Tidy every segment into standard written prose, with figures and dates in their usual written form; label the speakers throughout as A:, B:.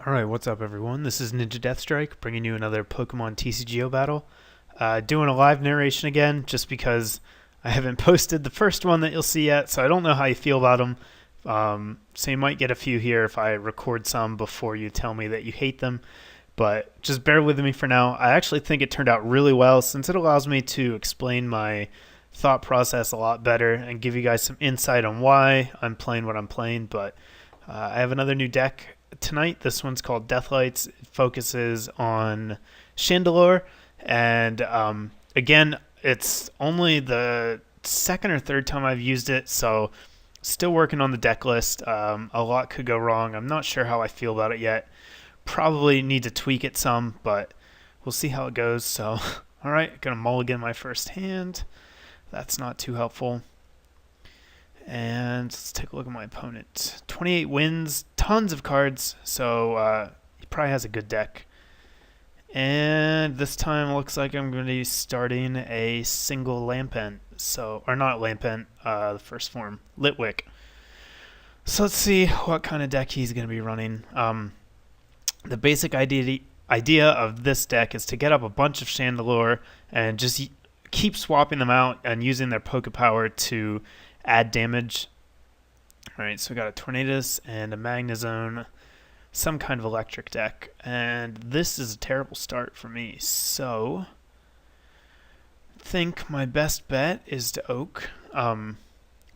A: Alright, what's up everyone? This is NinjaDeathStrike bringing you another Pokemon TCGO battle. Doing a live narration again just because I haven't posted the first one that you'll see yet, so I don't know how you feel about them. So you might get a few here if I record some before you tell me that you hate them, but just bear with me for now. I actually think it turned out really well since it allows me to explain my thought process a lot better and give you guys some insight on why I'm playing what I'm playing, but I have another new deck tonight. This one's called Deathlights. It focuses on Chandlure, and again, it's only the second or third time I've used it, so still working on the deck list. A lot could go wrong. I'm not sure how I feel about it yet. Probably need to tweak it some, but we'll see how it goes. So, all right, gonna mulligan my first hand. That's not too helpful. And let's take a look at my opponent. 28 wins, tons of cards, so he probably has a good deck. And this time looks like I'm going to be starting a single Lampent. So, or not Lampent, the first form, Litwick. So let's see what kind of deck he's going to be running. The basic idea of this deck is to get up a bunch of Chandlure and just keep swapping them out and using their Poke Power to add damage. Alright, so we got a Tornadus and a Magnezone, some kind of electric deck, and this is a terrible start for me, so I think my best bet is to Oak. But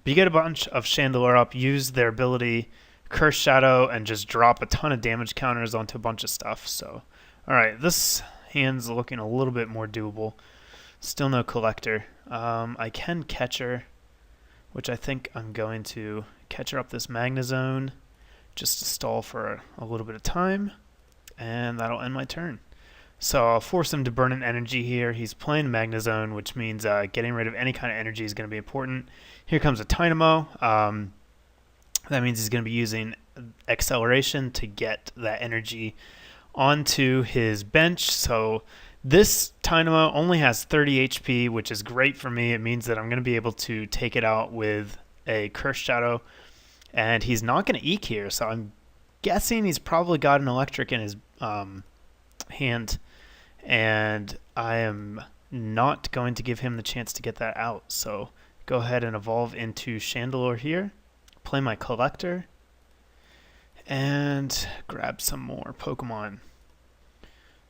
A: you get a bunch of Chandlure up, use their ability, Curse Shadow, and just drop a ton of damage counters onto a bunch of stuff. So, alright, this hand's looking a little bit more doable. Still no Collector. I can Catcher, which I think I'm going to catch her up this Magnezone just to stall for a little bit of time, and that'll end my turn. So I'll force him to burn an energy here. He's playing Magnezone, which means getting rid of any kind of energy is going to be important. Here comes a Dynamo. That means he's going to be using Acceleration to get that energy onto his bench. So this Dynamo only has 30 HP, which is great for me. It means that I'm going to be able to take it out with a Curse Shadow, and he's not going to Eek here, so I'm guessing he's probably got an Electric in his hand, and I am not going to give him the chance to get that out. So go ahead and evolve into Chandlure here, play my Collector, and grab some more Pokemon.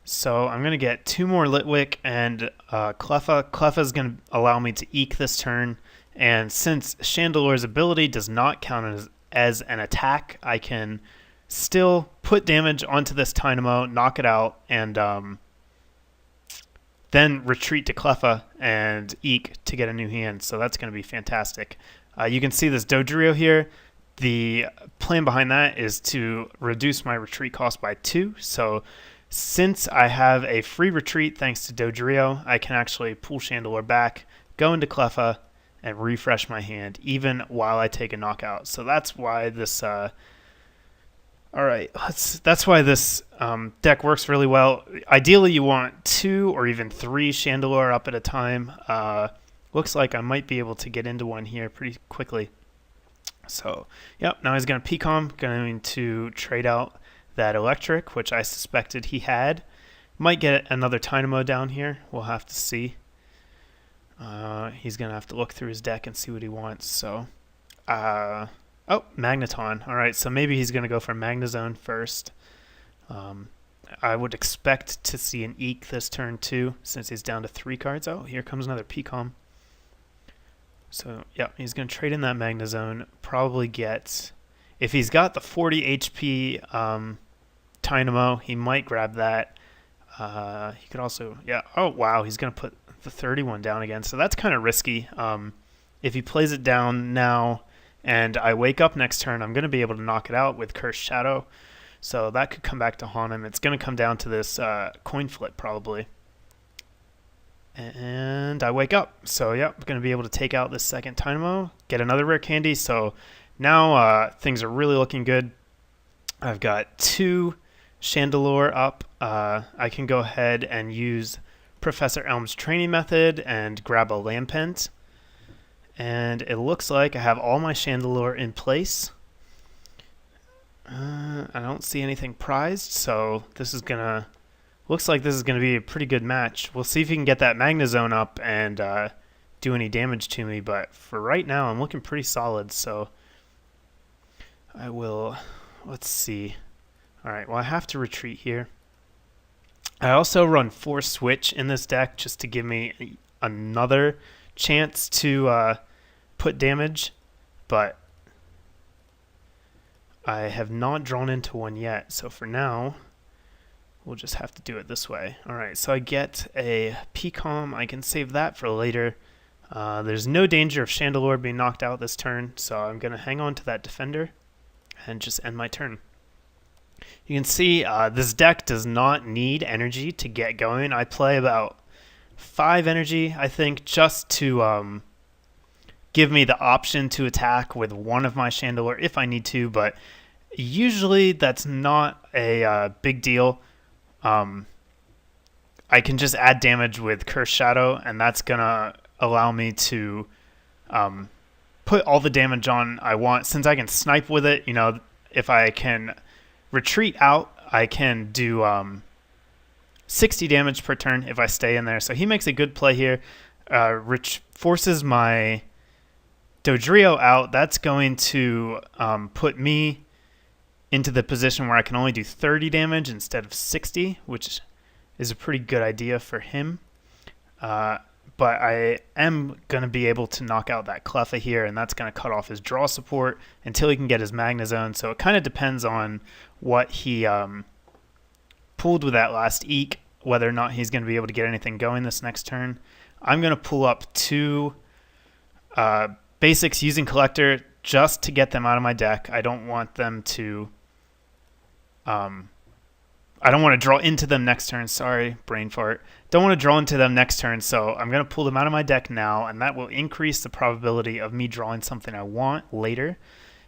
A: So I'm going to get two more Litwick and Cleffa. Cleffa is going to allow me to Eek this turn. And since Chandlure's ability does not count as an attack, I can still put damage onto this Dynamo, knock it out, and then retreat to Cleffa and Eek to get a new hand. So that's going to be fantastic. You can see this Dodrio here. The plan behind that is to reduce my retreat cost by 2. So since I have a free retreat thanks to Dodrio, I can actually pull Chandlure back, go into Cleffa, and refresh my hand even while I take a knockout. So that's why this that's why this deck works really well. Ideally you want 2 or even 3 Chandlure up at a time. Looks like I might be able to get into one here pretty quickly. So yep, now he's going to Pecom, going to trade out that Electric, which I suspected he had. Might get another Dynamo down here. We'll have to see. He's going to have to look through his deck and see what he wants. So, oh, Magneton. All right, so maybe he's going to go for Magnezone first. I would expect to see an Eek this turn too, since he's down to 3 cards. Oh, here comes another Pecom. So, yeah, he's going to trade in that Magnezone. Probably get, if he's got the 40 HP Dynamo, he might grab that. He could also, yeah, oh, wow, he's going to put the 31 down again, so that's kind of risky. If he plays it down now and I wake up next turn, I'm going to be able to knock it out with Cursed Shadow, so that could come back to haunt him. It's going to come down to this coin flip probably, and I wake up. So yeah, I'm going to be able to take out this second Dynamo, get another rare candy. So now things are really looking good. I've got 2 Chandlure up. I can go ahead and use Professor Elm's training method and grab a Lampent. And it looks like I have all my Chandlure in place. I don't see anything prized, so this is gonna... Looks like this is gonna be a pretty good match. We'll see if he can get that MagnaZone up and do any damage to me, but for right now, I'm looking pretty solid, so I will... Let's see. Alright, well, I have to retreat here. I also run Force Switch in this deck just to give me another chance to put damage, but I have not drawn into one yet, so for now, we'll just have to do it this way. Alright, so I get a PCOM. I can save that for later. There's no danger of Chandlure being knocked out this turn, so I'm going to hang on to that defender and just end my turn. You can see this deck does not need energy to get going. I play about 5 energy, I think, just to give me the option to attack with one of my Chandlure if I need to, but usually that's not a big deal. I can just add damage with Curse Shadow, and that's going to allow me to put all the damage on I want. Since I can snipe with it, you know, if I can retreat out, I can do 60 damage per turn if I stay in there. So he makes a good play here. Forces my Dodrio out. That's going to put me into the position where I can only do 30 damage instead of 60, which is a pretty good idea for him. But I am going to be able to knock out that Cleffa here, and that's going to cut off his draw support until he can get his MagnaZone. So it kind of depends on what he pulled with that last Eek, whether or not he's going to be able to get anything going this next turn. I'm going to pull up 2 basics using Collector just to get them out of my deck. I don't want them to... I don't want to draw into them next turn. Sorry, brain fart. Don't want to draw into them next turn, so I'm going to pull them out of my deck now, and that will increase the probability of me drawing something I want later.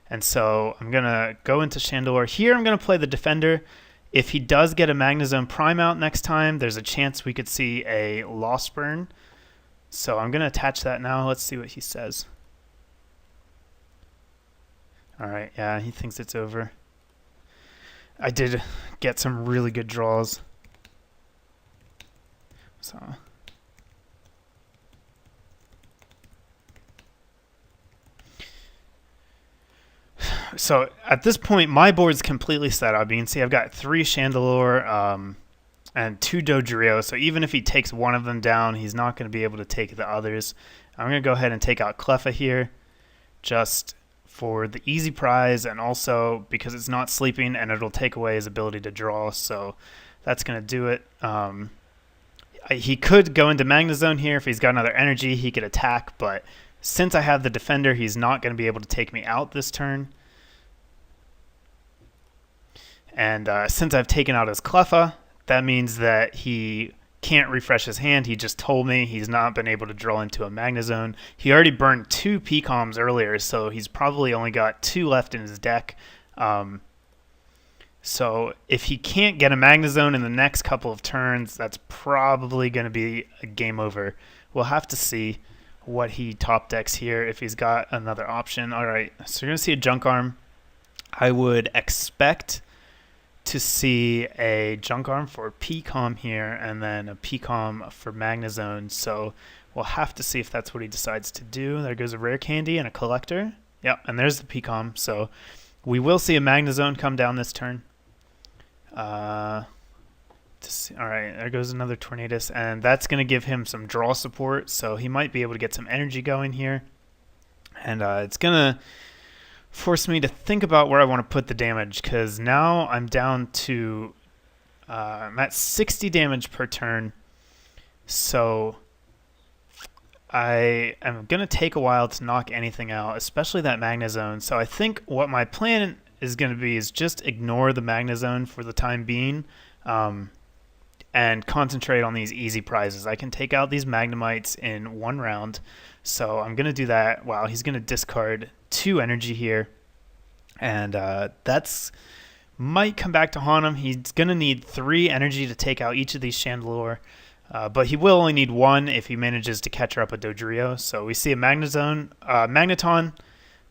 A: And so I'm going to go into Chandlure. Here I'm going to play the Defender. If he does get a MagnaZone Prime out next time, there's a chance we could see a Lost Burn. So I'm going to attach that now. Let's see what he says. Alright, yeah, he thinks it's over. I did get some really good draws. So at this point, my board's completely set up. You can see I've got 3 Chandlure and 2 Dodrio. So even if he takes one of them down, he's not going to be able to take the others. I'm going to go ahead and take out Cleffa here, just for the easy prize, and also because it's not sleeping and it'll take away his ability to draw. So that's going to do it. He could go into MagnaZone here. If he's got another energy, he could attack, but since I have the Defender, he's not going to be able to take me out this turn. And since I've taken out his Cleffa, that means that he can't refresh his hand. He just told me he's not been able to draw into a MagnaZone. He already burned 2 PCOMs earlier, so he's probably only got 2 left in his deck. So if he can't get a MagnaZone in the next couple of turns, that's probably going to be a game over. We'll have to see what he top decks here, if he's got another option. All right, so you're going to see a Junk Arm. I would expect to see a Junk Arm for PCOM here, and then a PCOM for MagnaZone. So we'll have to see if that's what he decides to do. There goes a Rare Candy and a Collector. Yep, and there's the PCOM. So we will see a MagnaZone come down this turn. All right, there goes another Tornadus, and that's going to give him some draw support, so he might be able to get some energy going here. And it's going to force me to think about where I want to put the damage, because now I'm down to I'm at 60 damage per turn, so I am going to take a while to knock anything out, especially that MagnaZone. So I think what my plan is going to be is just ignore the MagnaZone for the time being, and concentrate on these easy prizes. I can take out these Magnemites in 1 round, so I'm going to do that. Wow, he's going to discard 2 energy here, and that's might come back to haunt him. He's going to need 3 energy to take out each of these Chandlure, but he will only need 1 if he manages to catch her up a Dodrio. So we see a MagnaZone, Magneton,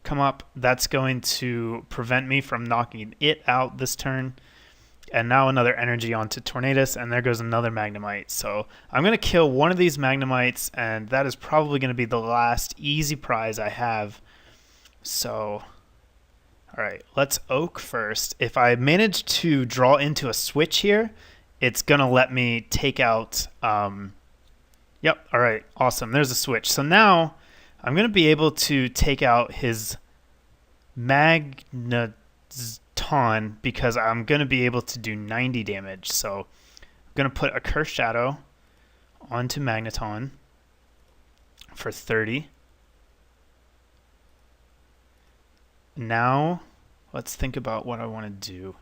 A: come up. That's going to prevent me from knocking it out this turn. And now another energy onto Tornadus, and there goes another Magnemite. So I'm going to kill one of these Magnemites, and that is probably going to be the last easy prize I have. So, all right, let's Oak first. If I manage to draw into a switch here, it's going to let me take out... Yep, all right, awesome. There's a switch. So now I'm going to be able to take out his Magneton because I'm going to be able to do 90 damage. So I'm going to put a Curse Shadow onto Magneton for 30. Now let's think about what I want to do.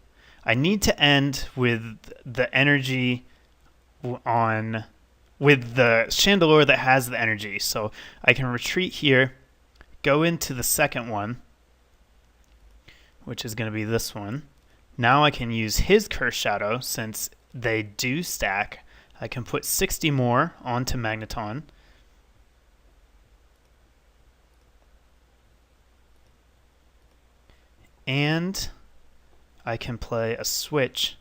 A: I need to end with the energy on... with the Chandlure that has the energy. So I can retreat here, go into the second one, which is going to be this one. Now I can use his Curse Shadow since they do stack. I can put 60 more onto Magneton. And I can play a switch.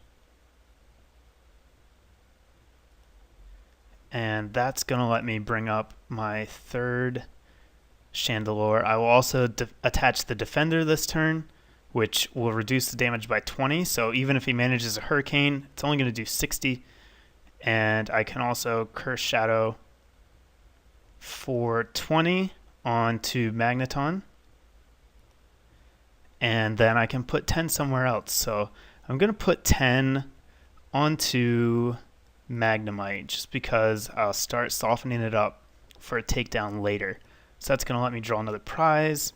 A: And that's going to let me bring up my third Chandlure. I will also attach the Defender this turn, which will reduce the damage by 20. So even if he manages a Hurricane, it's only going to do 60. And I can also Curse Shadow for 20 onto Magneton. And then I can put 10 somewhere else. So I'm going to put 10 onto Magnemite just because I'll start softening it up for a takedown later. So that's going to let me draw another prize.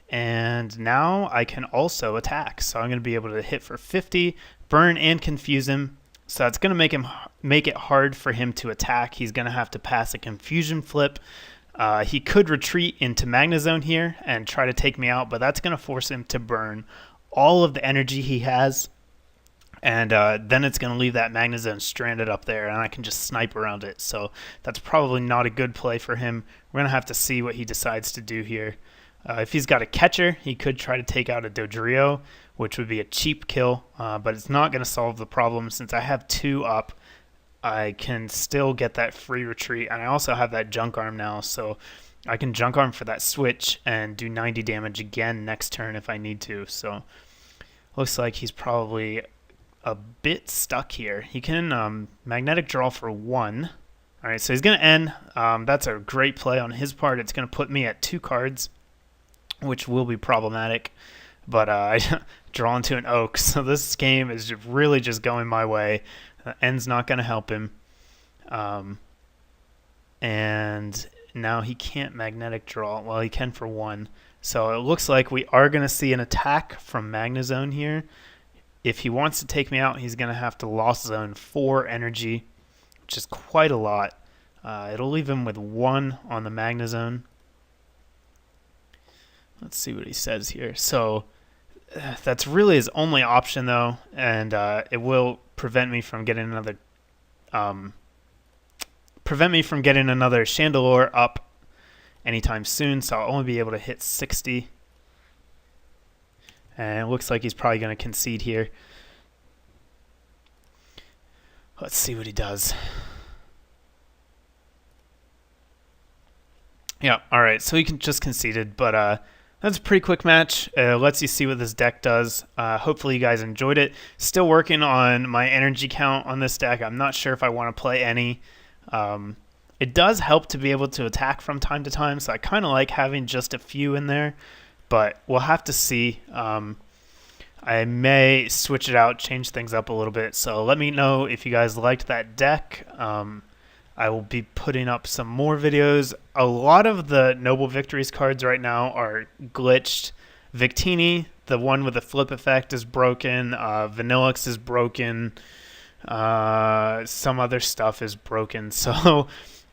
A: And now I can also attack. So I'm going to be able to hit for 50, burn and confuse him. So that's going to make it hard for him to attack. He's going to have to pass a confusion flip. He could retreat into Magnezone here and try to take me out, but that's going to force him to burn all of the energy he has. And then it's going to leave that Magnezone stranded up there, and I can just snipe around it. So that's probably not a good play for him. We're going to have to see what he decides to do here. If he's got a catcher, he could try to take out a Dodrio, which would be a cheap kill, but it's not going to solve the problem. Since I have 2 up, I can still get that free retreat, and I also have that Junk Arm now, so I can Junk Arm for that switch and do 90 damage again next turn if I need to. So looks like he's probably a bit stuck here. He can Magnetic Draw for 1. All right, so he's going to end. That's a great play on his part. It's going to put me at 2 cards, which will be problematic. But I draw into an Oak, so this game is really just going my way. End's not going to help him. And now he can't Magnetic Draw. Well, he can for 1. So it looks like we are going to see an attack from Magnezone here. If he wants to take me out, he's going to have to Lost Zone 4 energy, which is quite a lot. It'll leave him with 1 on the Magnezone. Let's see what he says here. So that's really his only option, though, and it will prevent me from getting another Chandlure up anytime soon. So I'll only be able to hit 60. And it looks like he's probably going to concede here. Let's see what he does. Yeah, all right. So he just conceded, but that's a pretty quick match. Lets you see what this deck does. Hopefully you guys enjoyed it. Still working on my energy count on this deck. I'm not sure if I want to play any. It does help to be able to attack from time to time, so I kind of like having just a few in there. But we'll have to see. I may switch it out, change things up a little bit. So let me know if you guys liked that deck. I will be putting up some more videos. A lot of the Noble Victories cards right now are glitched. Victini, the one with the flip effect, is broken. Vanillix is broken. Some other stuff is broken. So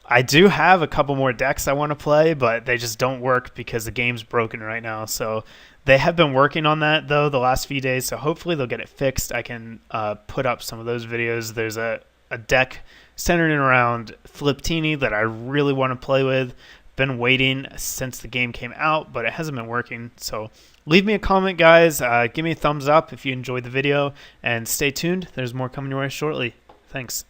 A: I do have a couple more decks I want to play, but they just don't work because the game's broken right now. So they have been working on that, though, the last few days. So hopefully they'll get it fixed. I can put up some of those videos. There's a deck centered around Fliptini that I really want to play with, been waiting since the game came out, but it hasn't been working. So leave me a comment, guys. Give me a thumbs up if you enjoyed the video, and stay tuned. There's more coming your way shortly. Thanks.